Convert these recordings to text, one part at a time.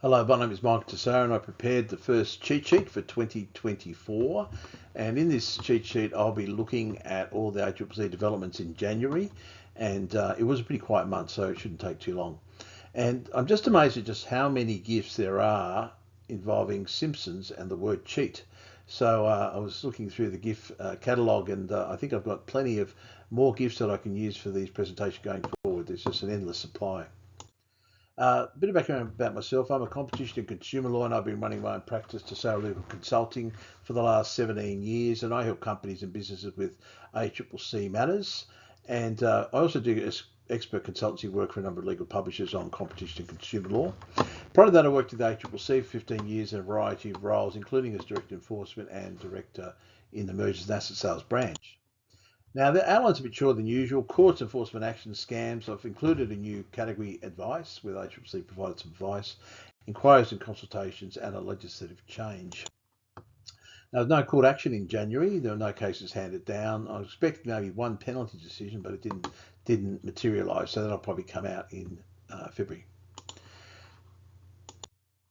Hello, my name is Michael Tessaro and I prepared the first cheat sheet for 2024, and in this cheat sheet I'll be looking at all the ACCC developments in January, and it was a pretty quiet month so it shouldn't take too long. And I'm just amazed at just how many GIFs there are involving Simpsons and the word cheat. So I was looking through the GIF catalogue, and I think I've got plenty of more GIFs that I can use for these presentations going forward. There's just an endless supply. A bit of background about myself. I'm a competition and consumer lawyer, and I've been running my own practice, Tessaro Legal Consulting, for the last 17 years, and I help companies and businesses with ACCC matters. And I also do expert consultancy work for a number of legal publishers on competition and consumer law. Prior to that, I worked at the ACCC for 15 years in a variety of roles, including as Director Enforcement and Director in the Mergers and Asset Sales branch. Now, the outline's a bit shorter than usual. Courts, enforcement action, scams. I've included a new category, advice, where the ACCC provided some advice, inquiries and consultations, and a legislative change. Now, there's no court action in January. There were no cases handed down. I was expecting maybe one penalty decision, but it didn't materialise, so that'll probably come out in February.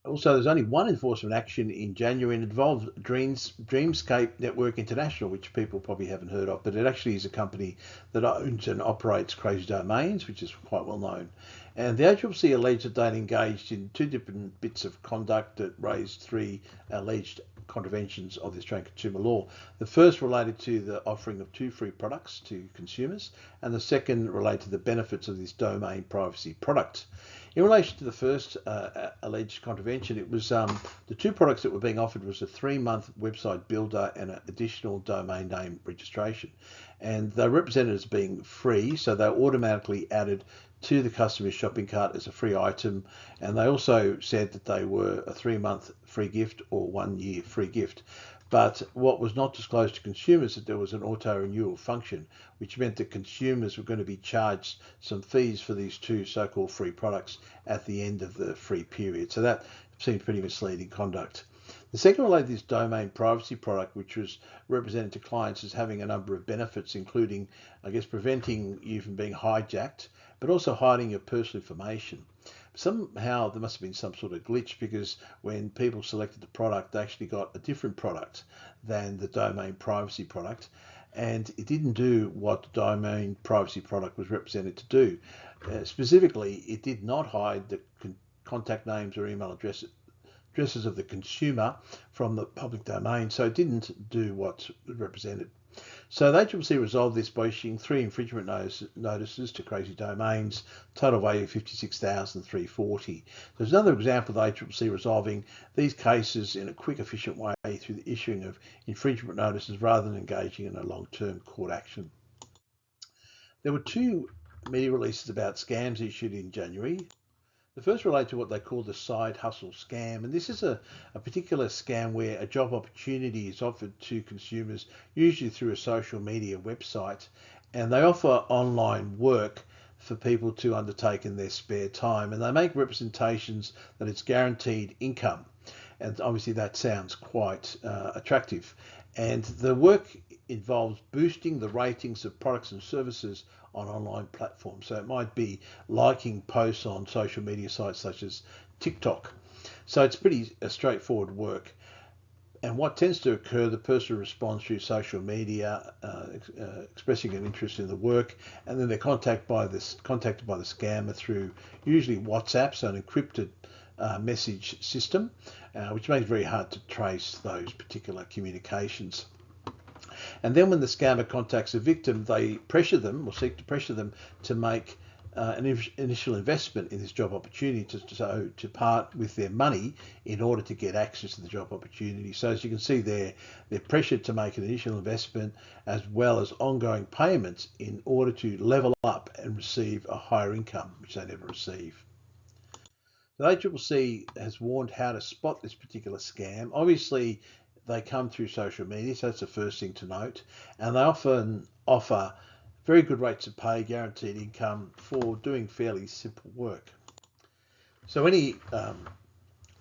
Also, there's only one enforcement action in January, and it involved Dreamscape Network International, which people probably haven't heard of, but it actually is a company that owns and operates Crazy Domains, which is quite well known. And the ACCC alleged that they'd engaged in two different bits of conduct that raised three alleged contraventions of the Australian consumer law. The first related to the offering of two free products to consumers, and the second related to the benefits of this domain privacy product. In relation to the first alleged contravention, it was the two products that were being offered was a 3-month website builder and an additional domain name registration. And they're represented as being free, so they're automatically added to the customer's shopping cart as a free item. And they also said that they were a 3-month free gift or 1-year free gift. But what was not disclosed to consumers is that there was an auto-renewal function, which meant that consumers were going to be charged some fees for these two so-called free products at the end of the free period. So that seemed pretty misleading conduct. The second related to this domain privacy product, which was represented to clients as having a number of benefits, including, I guess, preventing you from being hijacked, but also hiding your personal information. Somehow there must have been some sort of glitch, because when people selected the product, they actually got a different product than the domain privacy product, and it didn't do what the domain privacy product was represented to do. Specifically, it did not hide the contact names or email addresses of the consumer from the public domain, so it didn't do what's represented. So the ACCC resolved this by issuing 3 infringement notices to Crazy Domains, total value of $56,340. There's another example of the ACCC resolving these cases in a quick, efficient way through the issuing of infringement notices rather than engaging in a long-term court action. There were 2 media releases about scams issued in January. The first related to what they call the side hustle scam, and this is a particular scam where a job opportunity is offered to consumers, usually through a social media website, and they offer online work for people to undertake in their spare time, and they make representations that it's guaranteed income, and obviously that sounds quite attractive. And the work involves boosting the ratings of products and services on online platforms. So it might be liking posts on social media sites such as TikTok. So it's pretty straightforward work. And what tends to occur, the person responds through social media, expressing an interest in the work, and then they're contacted by the scammer through usually WhatsApp, so an encrypted message system, which makes it very hard to trace those particular communications. And then when the scammer contacts a victim, they pressure them or seek to pressure them to make an initial investment in this job opportunity to part with their money in order to get access to the job opportunity. So as you can see there, they're pressured to make an initial investment as well as ongoing payments in order to level up and receive a higher income, which they never receive. The ACCC has warned how to spot this particular scam. Obviously, they come through social media, so that's the first thing to note, and they often offer very good rates of pay, guaranteed income for doing fairly simple work. So any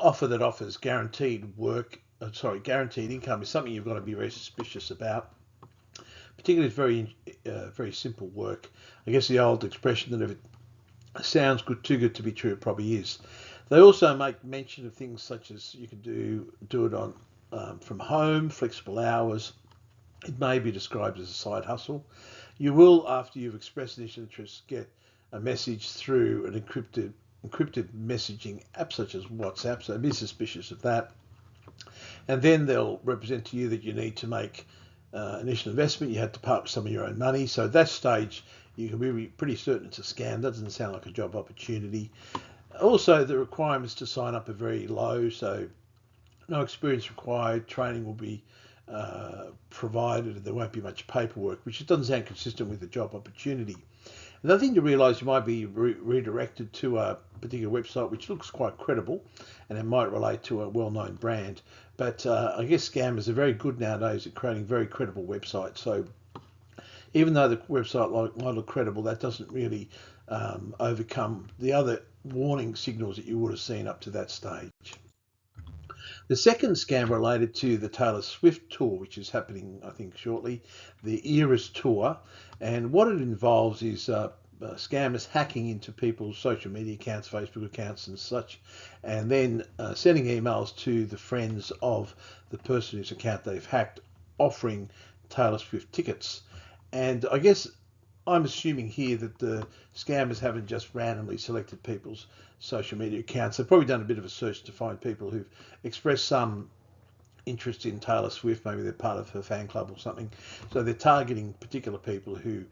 offer that offers guaranteed income is something you've got to be very suspicious about, particularly very simple work. I guess the old expression that if it sounds too good to be true, it probably is. They also make mention of things such as you can do it on from home, flexible hours. It may be described as a side hustle. You will, after you've expressed initial interest, get a message through an encrypted messaging app such as WhatsApp, so be suspicious of that. And then they'll represent to you that you need to make initial investment. You have to park some of your own money. So at that stage, you can be pretty certain it's a scam. That doesn't sound like a job opportunity. Also, the requirements to sign up are very low, so no experience required. Training will be provided, and there won't be much paperwork, which doesn't sound consistent with the job opportunity. Another thing to realise, you might be redirected to a particular website which looks quite credible, and it might relate to a well-known brand. But I guess scammers are very good nowadays at creating very credible websites. So even though the website might look credible, that doesn't really overcome the other warning signals that you would have seen up to that stage. The second scam related to the Taylor Swift tour, which is happening, I think, shortly, the Eras tour. And what it involves is scammers hacking into people's social media accounts, Facebook accounts and such, and then sending emails to the friends of the person whose account they've hacked, offering Taylor Swift tickets. And I guess I'm assuming here that the scammers haven't just randomly selected people's social media accounts. They've probably done a bit of a search to find people who've expressed some interest in Taylor Swift. Maybe they're part of her fan club or something. So they're targeting particular people who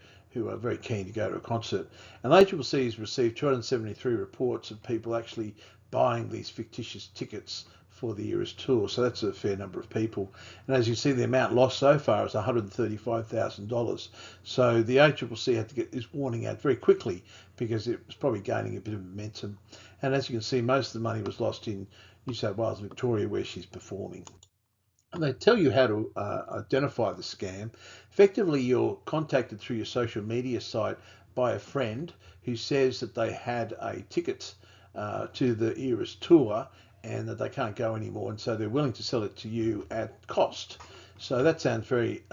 are very keen to go to a concert. And ACCC has received 273 reports of people actually buying these fictitious tickets for the Eras tour. So that's a fair number of people. And as you see, the amount lost so far is $135,000. So the ACCC had to get this warning out very quickly because it was probably gaining a bit of momentum. And as you can see, most of the money was lost in New South Wales and Victoria, where she's performing. And they tell you how to identify the scam. Effectively, you're contacted through your social media site by a friend who says that they had a ticket to the Eras tour and that they can't go anymore, and so they're willing to sell it to you at cost. So that sounds very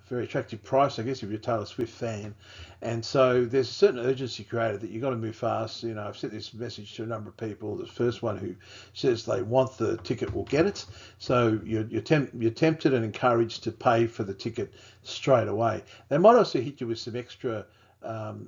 attractive price, I guess, if you're a Taylor Swift fan. And so there's a certain urgency created that you've got to move fast. You know, I've sent this message to a number of people. The first one who says they want the ticket will get it. So you're tempted and encouraged to pay for the ticket straight away. They might also hit you with some extra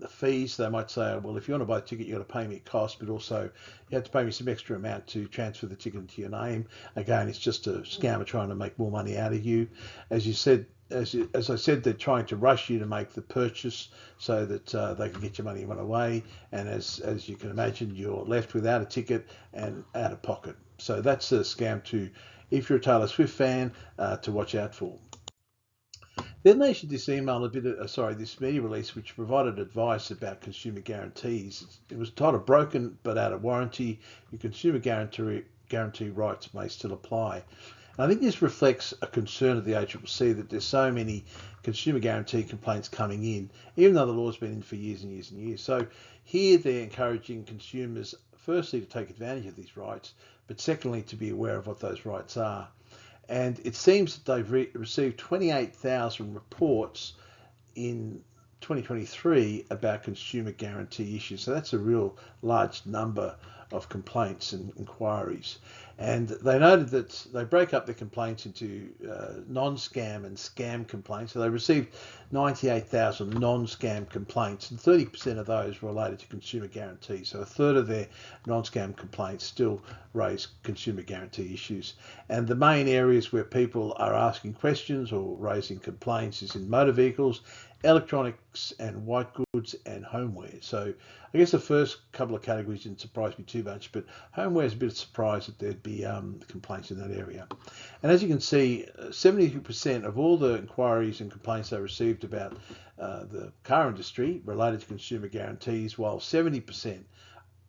fees. They might say, well, if you want to buy a ticket, you've got to pay me at cost, but also you have to pay me some extra amount to transfer the ticket into your name. Again, it's just a scammer trying to make more money out of you. As you said, as I said, they're trying to rush you to make the purchase so that they can get your money right away. And as you can imagine, you're left without a ticket and out of pocket. So that's a scam to, if you're a Taylor Swift fan, to watch out for. Then they issued this this media release, which provided advice about consumer guarantees. It was titled "Broken but Out of Warranty. Your consumer guarantee rights may still apply." And I think this reflects a concern of the ACCC that there's so many consumer guarantee complaints coming in, even though the law's been in for years and years and years. So here they're encouraging consumers, firstly, to take advantage of these rights, but secondly, to be aware of what those rights are. And it seems that they've received 28,000 reports in 2023 about consumer guarantee issues. So that's a real large number of complaints and inquiries. And they noted that they break up the complaints into non-scam and scam complaints. So they received 98,000 non-scam complaints, and 30% of those were related to consumer guarantees. So a third of their non-scam complaints still raise consumer guarantee issues. And the main areas where people are asking questions or raising complaints is in motor vehicles, electronics and white goods, and homeware. So I guess the first couple of categories didn't surprise me too much, but homeware is a bit surprised that there'd be complaints in that area. And as you can see, 72% of all the inquiries and complaints they received about the car industry related to consumer guarantees, while 70%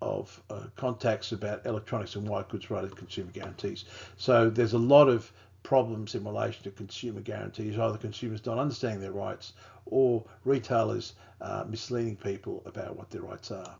of contacts about electronics and white goods related to consumer guarantees. So there's a lot of problems in relation to consumer guarantees, either consumers not understanding their rights or retailers misleading people about what their rights are.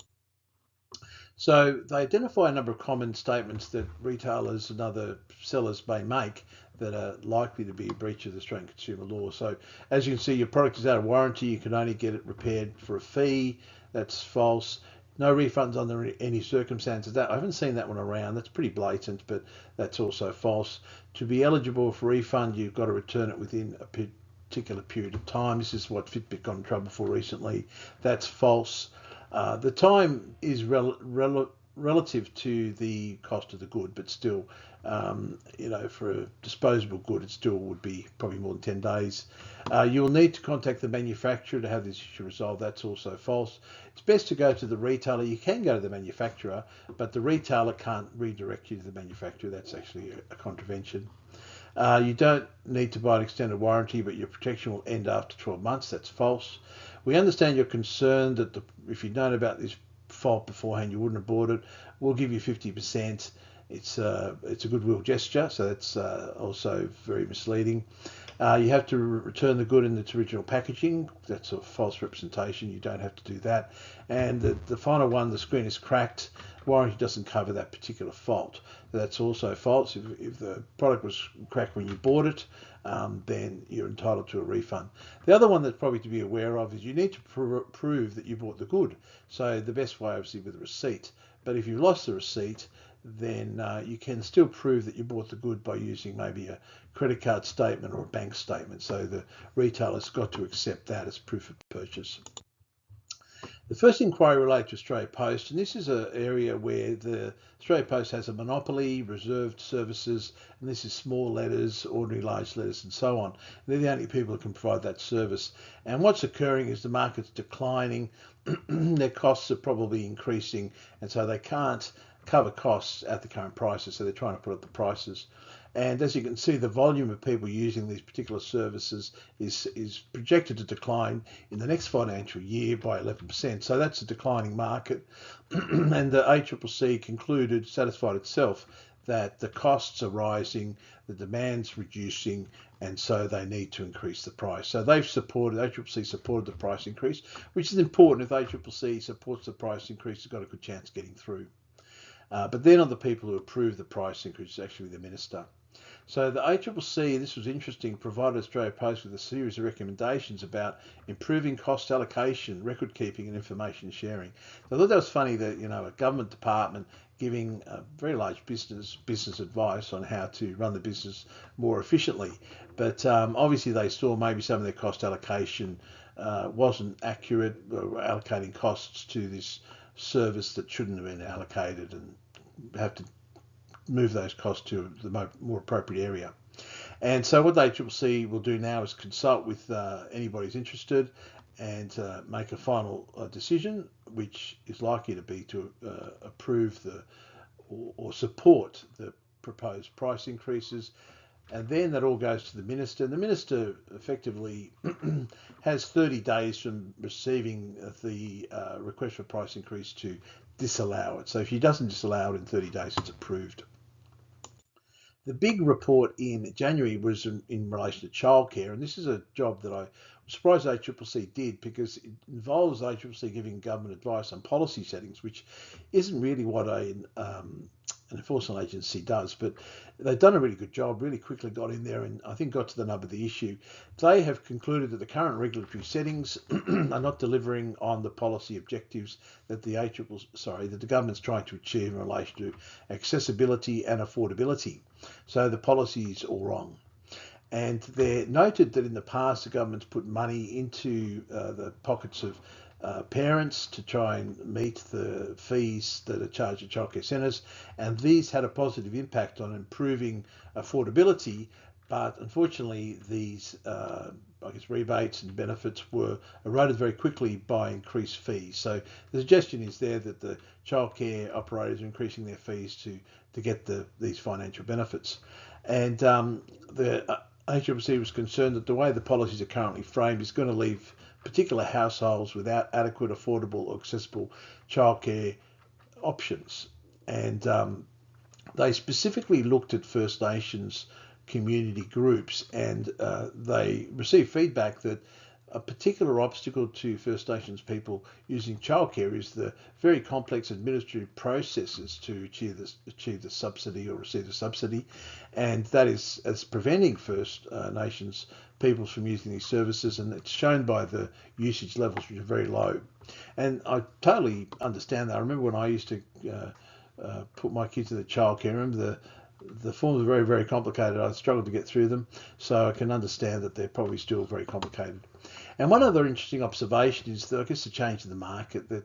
So they identify a number of common statements that retailers and other sellers may make that are likely to be a breach of the Australian consumer law. So as you can see, your product is out of warranty, you can only get it repaired for a fee. That's false. No refunds under any circumstances. That I haven't seen that one around. That's pretty blatant, but that's also false. To be eligible for refund, you've got to return it within a particular period of time. This is what Fitbit got in trouble for recently. That's false. The time is relative to the cost of the good, but still, for a disposable good, it still would be probably more than 10 days. You'll need to contact the manufacturer to have this issue resolved. That's also false. It's best to go to the retailer. You can go to the manufacturer, but the retailer can't redirect you to the manufacturer. That's actually a contravention. You don't need to buy an extended warranty, but your protection will end after 12 months. That's false. We understand you're concerned that if you'd known about this fault beforehand, you wouldn't have bought it. We'll give you 50%. It's a goodwill gesture, so that's also very misleading. You have to return the good in its original packaging. That's a false representation. You don't have to do that. And the final one, the screen is cracked. Warranty doesn't cover that particular fault. That's also false. If the product was cracked when you bought it, then you're entitled to a refund. The other one that's probably to be aware of is you need to prove that you bought the good. So the best way, obviously, with a receipt. But if you lost the receipt, then you can still prove that you bought the good by using maybe a credit card statement or a bank statement. So the retailer's got to accept that as proof of purchase. The first inquiry relates to Australia Post, and this is an area where the Australia Post has a monopoly, reserved services, and this is small letters, ordinary large letters, and so on. They're the only people who can provide that service. And what's occurring is the market's declining, their costs are probably increasing, and so they can't cover costs at the current prices, so they're trying to put up the prices. And as you can see, the volume of people using these particular services is projected to decline in the next financial year by 11%. So that's a declining market. And the ACCC concluded, satisfied itself, that the costs are rising, the demand's reducing, and so they need to increase the price. So ACCC supported the price increase, which is important. If ACCC supports the price increase, it's got a good chance of getting through. But they're not the people who approve the price increase, it's actually the minister. So the ACCC, this was interesting, provided Australia Post with a series of recommendations about improving cost allocation, record keeping and information sharing. So I thought that was funny that, a government department giving a very large business advice on how to run the business more efficiently. But obviously they saw maybe some of their cost allocation wasn't accurate, or allocating costs to this service that shouldn't have been allocated, and have to move those costs to the more appropriate area. And so what the ACCC will do now is consult with anybody who's interested and make a final decision, which is likely to be to approve or support the proposed price increases. And then that all goes to the minister. And the minister effectively has 30 days from receiving the request for price increase to disallow it. So if he doesn't disallow it in 30 days, it's approved. The big report in January was in relation to childcare, and this is a job that I'm surprised ACCC did, because it involves ACCC giving government advice on policy settings, which isn't really what an enforcement agency does. But they've done a really good job, really quickly got in there, and I think got to the nub of the issue. They have concluded that the current regulatory settings are not delivering on the policy objectives that the government's trying to achieve in relation to accessibility and affordability. So the policy is all wrong. And they noted that in the past, the government's put money into the pockets of parents to try and meet the fees that are charged at childcare centres, and these had a positive impact on improving affordability. But unfortunately, these rebates and benefits were eroded very quickly by increased fees. So the suggestion is there that the childcare operators are increasing their fees to get these financial benefits. And the ACCC was concerned that the way the policies are currently framed is going to leave particular households without adequate, affordable or accessible childcare options. And they specifically looked at First Nations community groups, and they received feedback that a particular obstacle to First Nations people using childcare is the very complex administrative processes to achieve the subsidy or receive the subsidy, and that is preventing First Nations peoples from using these services, and it's shown by the usage levels, which are very low. And I totally understand that. I remember when I used to put my kids in the childcare room, the forms are very, very complicated. I struggled to get through them, so I can understand that they're probably still very complicated. And one other interesting observation is that I guess the change in the market, that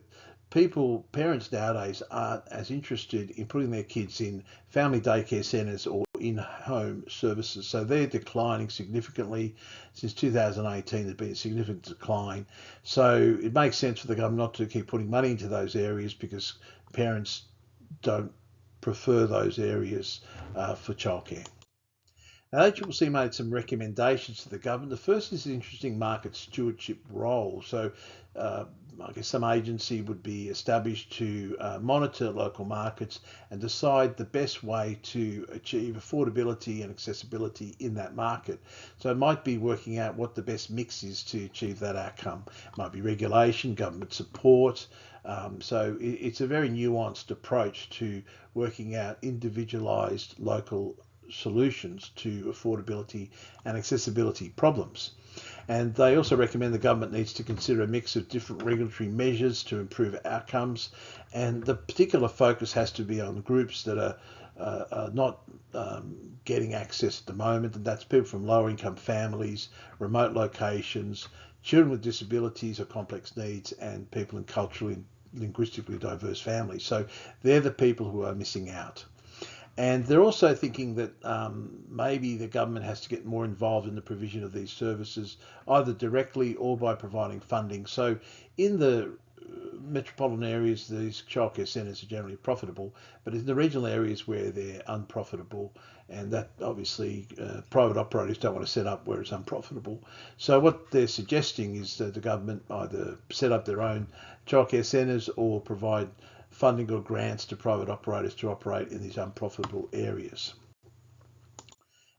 parents nowadays aren't as interested in putting their kids in family daycare centres or in-home services. So they're declining significantly. Since 2018, there's been a significant decline. So it makes sense for the government not to keep putting money into those areas, because parents don't prefer those areas for childcare. Now, ACCC made some recommendations to the government. The first is an interesting market stewardship role. So I guess some agency would be established to monitor local markets and decide the best way to achieve affordability and accessibility in that market. So it might be working out what the best mix is to achieve that outcome. It might be regulation, government support. So it's a very nuanced approach to working out individualised local solutions to affordability and accessibility problems. And they also recommend the government needs to consider a mix of different regulatory measures to improve outcomes. And the particular focus has to be on groups that are not getting access at the moment, and that's people from lower income families, remote locations, children with disabilities or complex needs, and people in culturally and linguistically diverse families. So they're the people who are missing out. And they're also thinking that maybe the government has to get more involved in the provision of these services, either directly or by providing funding. So in the metropolitan areas, these childcare centres are generally profitable, but in the regional areas where they're unprofitable, and that obviously private operators don't want to set up where it's unprofitable. So what they're suggesting is that the government either set up their own childcare centres or provide funding or grants to private operators to operate in these unprofitable areas.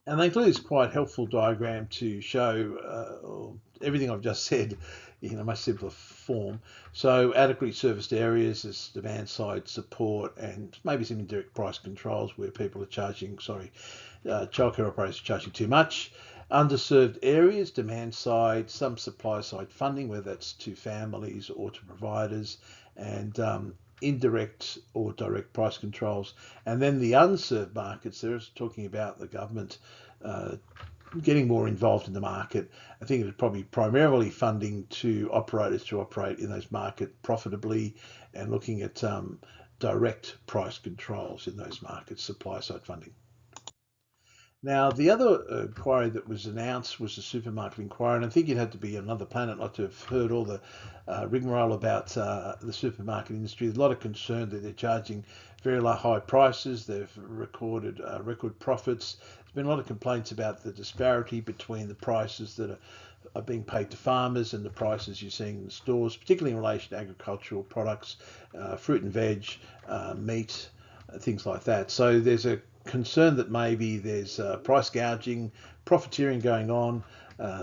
And they include this quite helpful diagram to show everything I've just said in a much simpler form. So adequately serviced areas is demand side support, and maybe some indirect price controls where people are charging, childcare operators are charging too much. Underserved areas, demand side, some supply side funding, whether that's to families or to providers, and indirect or direct price controls. And then the unserved markets, they're talking about the government getting more involved in the market. I think it's probably primarily funding to operators to operate in those markets profitably, and looking at direct price controls in those markets, supply side funding. Now, the other inquiry that was announced was the supermarket inquiry, and I think you'd have to be on another planet not to have heard all the rigmarole about the supermarket industry. There's a lot of concern that they're charging very high prices. They've recorded record profits. There's been a lot of complaints about the disparity between the prices that are being paid to farmers and the prices you're seeing in the stores, particularly in relation to agricultural products, fruit and veg, meat, things like that. So there's a concern that maybe there's price gouging, profiteering going on,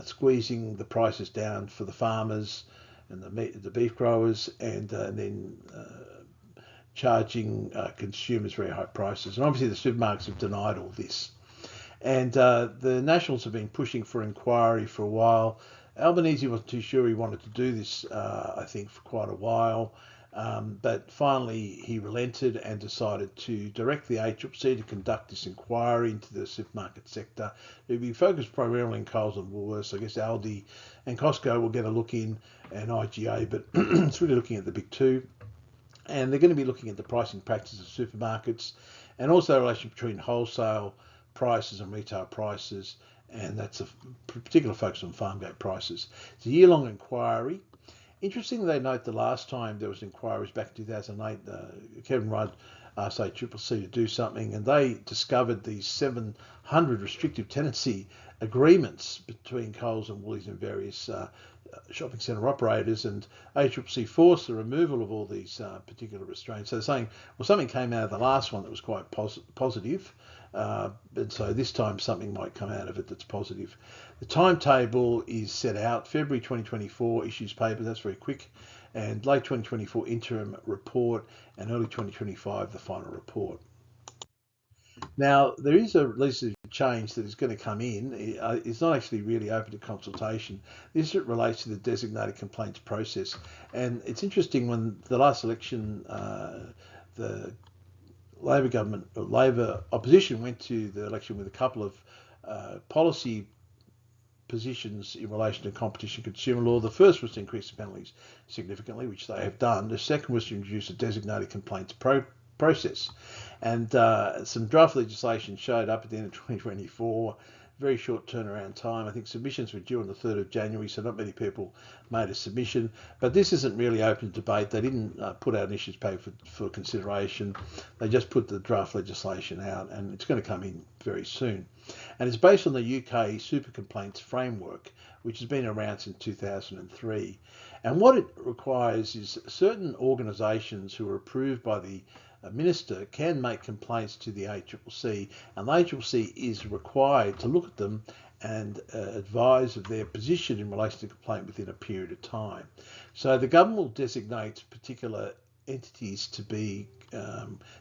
squeezing the prices down for the farmers and the beef growers, and then charging consumers very high prices. And obviously the supermarkets have denied all this. And the Nationals have been pushing for inquiry for a while. Albanese wasn't too sure he wanted to do this, I think, for quite a while. But finally he relented and decided to direct the ACCC to conduct this inquiry into the supermarket sector. It will be focused primarily on Coles and Woolworths. I guess Aldi and Costco will get a look in, and IGA, but it's really looking at the big two. And they're going to be looking at the pricing practices of supermarkets, and also the relation between wholesale prices and retail prices, and that's a particular focus on farm gate prices. It's a year-long inquiry. Interesting, they note the last time there was inquiries back in 2008, Kevin Rudd asked ACCC to do something, and they discovered these 700 restrictive tenancy agreements between Coles and Woolies and various shopping centre operators, and ACCC forced the removal of all these particular restraints. So they're saying, well, something came out of the last one that was quite positive, and so this time something might come out of it that's positive. The timetable is set out: February 2024 issues paper, that's very quick, and late 2024 interim report, and early 2025 the final report. Now, there is a legislative change that is going to come in. It's not actually really open to consultation. This relates to the designated complaints process. And it's interesting, when the last election, the Labor government, or Labor opposition, went to the election with a couple of policy positions in relation to competition consumer law. The first was to increase the penalties significantly, which they have done. The second was to introduce a designated complaints process. And some draft legislation showed up at the end of 2024. Very short turnaround time. I think submissions were due on the 3rd of January, so not many people made a submission. But this isn't really open to debate. They didn't put out an issues paper for consideration. They just put the draft legislation out, and it's going to come in very soon. And it's based on the UK Super Complaints Framework, which has been around since 2003. And what it requires is certain organisations who are approved by the minister can make complaints to the ACCC, and the ACCC is required to look at them and advise of their position in relation to complaint within a period of time. So the government will designate particular entities to be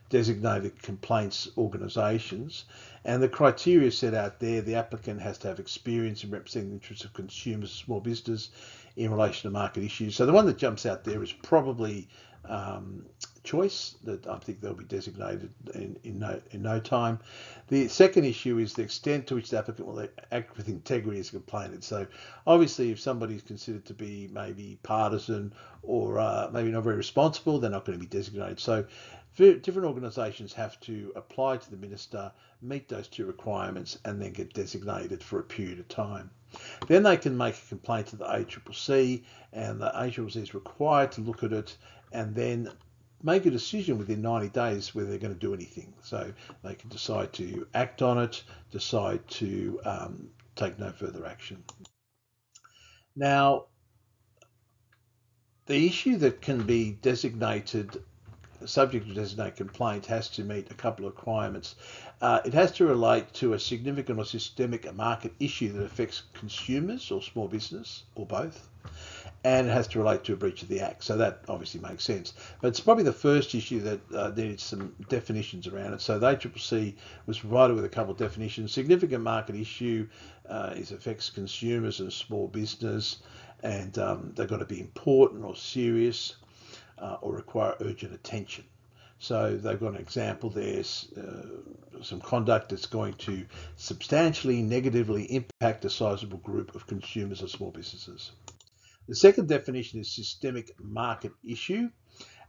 designated complaints organisations, and the criteria set out there. The applicant has to have experience in representing the interests of consumers, small business in relation to market issues. So the one that jumps out there is probably Choice, that I think they'll be designated in no time. The second issue is the extent to which the applicant will act with integrity as a complainant. So obviously, if somebody is considered to be maybe partisan or maybe not very responsible, they're not going to be designated. So different organisations have to apply to the minister, meet those two requirements, and then get designated for a period of time. Then they can make a complaint to the ACCC, and the ACCC is required to look at it and then make a decision within 90 days whether they're going to do anything. So they can decide to act on it, decide to take no further action. Now, the issue that can be designated subject to designated complaint has to meet a couple of requirements. It has to relate to a significant or systemic market issue that affects consumers or small business, or both. And it has to relate to a breach of the Act. So that obviously makes sense. But it's probably the first issue that needs some definitions around it. So the ACCC was provided with a couple of definitions. Significant market issue affects consumers and small business, and they've got to be important or serious or require urgent attention. So they've got an example there, some conduct that's going to substantially negatively impact a sizable group of consumers or small businesses. The second definition is systemic market issue,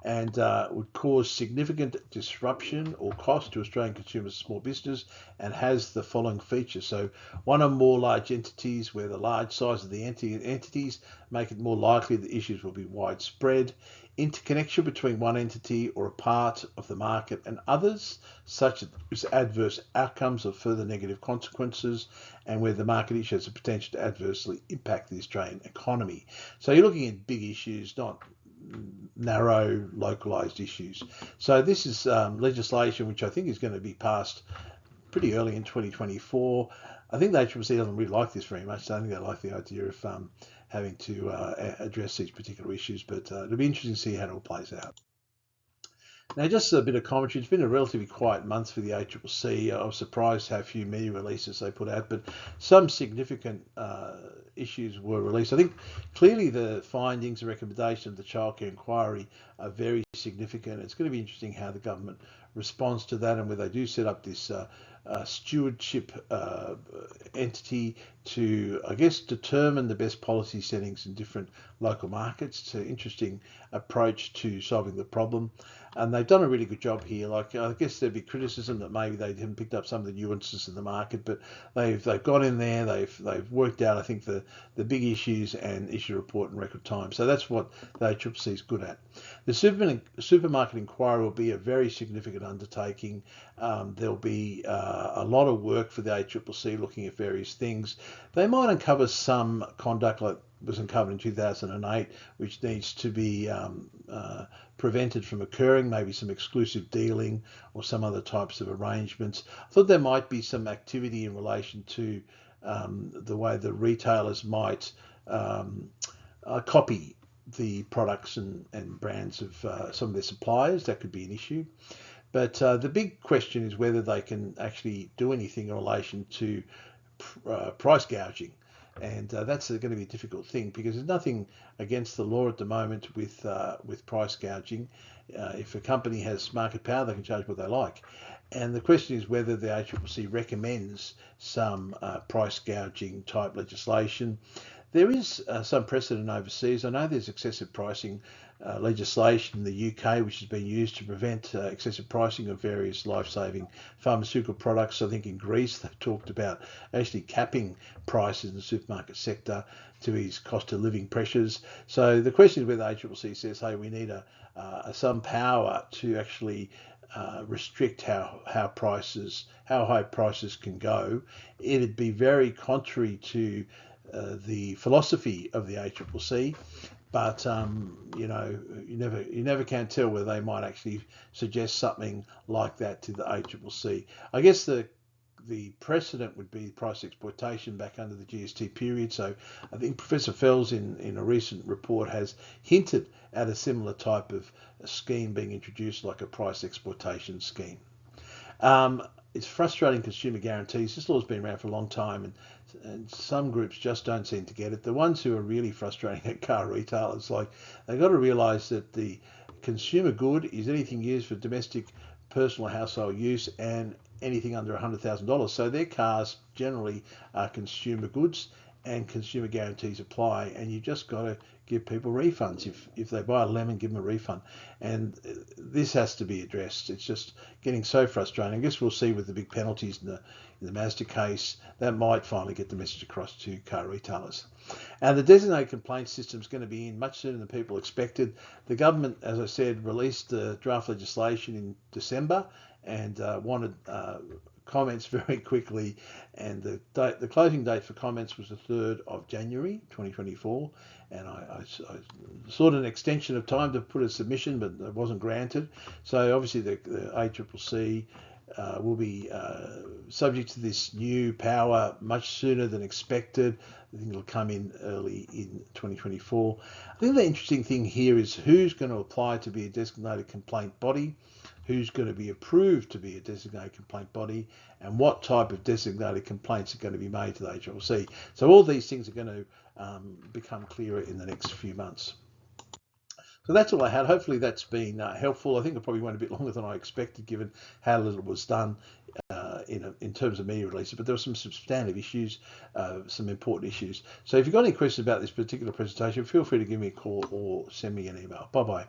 and would cause significant disruption or cost to Australian consumers and small business, and has the following features. So one or more large entities, where the large size of the entities make it more likely that issues will be widespread. Interconnection between one entity or a part of the market and others, such as adverse outcomes or further negative consequences, and where the market issue has the potential to adversely impact the Australian economy. So you're looking at big issues, not narrow, localised issues. So this is legislation which I think is going to be passed pretty early in 2024. I think the ACCC doesn't really like this very much. So I think they like the idea of having to address these particular issues, but it'll be interesting to see how it all plays out. Now, just a bit of commentary. It's been a relatively quiet month for the ACCC. I was surprised how few media releases they put out, but some significant issues were released. I think clearly the findings and recommendations of the childcare inquiry are very significant. It's going to be interesting how the government responds to that, and where they do set up this stewardship entity to, I guess, determine the best policy settings in different local markets. It's an interesting approach to solving the problem, and they've done a really good job here. Like, I guess there'd be criticism that maybe they haven't picked up some of the nuances in the market, but they've got in there. They've worked out, I think, the big issues and issued a report in record time. So that's what the ACCC is good at. The supermarket inquiry will be a very significant undertaking. There'll be a lot of work for the ACCC looking at various things. They might uncover some conduct like was uncovered in 2008, which needs to be prevented from occurring, maybe some exclusive dealing or some other types of arrangements. I thought there might be some activity in relation to the way the retailers might copy the products and brands of some of their suppliers. That could be an issue. But the big question is whether they can actually do anything in relation to price gouging. And that's going to be a difficult thing because there's nothing against the law at the moment with price gouging. If a company has market power, they can charge what they like. And the question is whether the ACCC recommends some price gouging type legislation. There is some precedent overseas. I know there's excessive pricing legislation in the UK, which has been used to prevent excessive pricing of various life-saving pharmaceutical products. I think in Greece they've talked about actually capping prices in the supermarket sector to ease cost of living pressures. So the question is whether ACCC says, hey, we need some power to actually restrict how high prices can go. It'd be very contrary to the philosophy of the ACCC, but you never can tell whether they might actually suggest something like that to the ACCC. I guess the precedent would be price exploitation back under the GST period. So I think Professor Fells in a recent report has hinted at a similar type of scheme being introduced, like a price exploitation scheme. It's frustrating consumer guarantees. This law's been around for a long time, and some groups just don't seem to get it. The ones who are really frustrating are car retailers. Like, they've got to realise that the consumer good is anything used for domestic, personal, household use, and anything under $100,000. So their cars generally are consumer goods, and consumer guarantees apply, and you just got to give people refunds. If they buy a lemon, give them a refund. And this has to be addressed. It's just getting so frustrating. I guess we'll see with the big penalties in the Mazda case, that might finally get the message across to car retailers. And the designated complaint system is going to be in much sooner than people expected. The government, as I said, released the draft legislation in December and wanted comments very quickly, and the closing date for comments was the 3rd of January 2024, and I sought an extension of time to put a submission, but it wasn't granted. So obviously the ACCC will be subject to this new power much sooner than expected. I think it'll come in early in 2024. I think the interesting thing here is who's going to apply to be a designated complaint body, who's going to be approved to be a designated complaint body, and what type of designated complaints are going to be made to the ACCC. So all these things are going to become clearer in the next few months. So that's all I had. Hopefully that's been helpful. I think it probably went a bit longer than I expected, given how little was done in terms of media releases, but there were some substantive issues, some important issues. So if you've got any questions about this particular presentation, feel free to give me a call or send me an email. Bye-bye.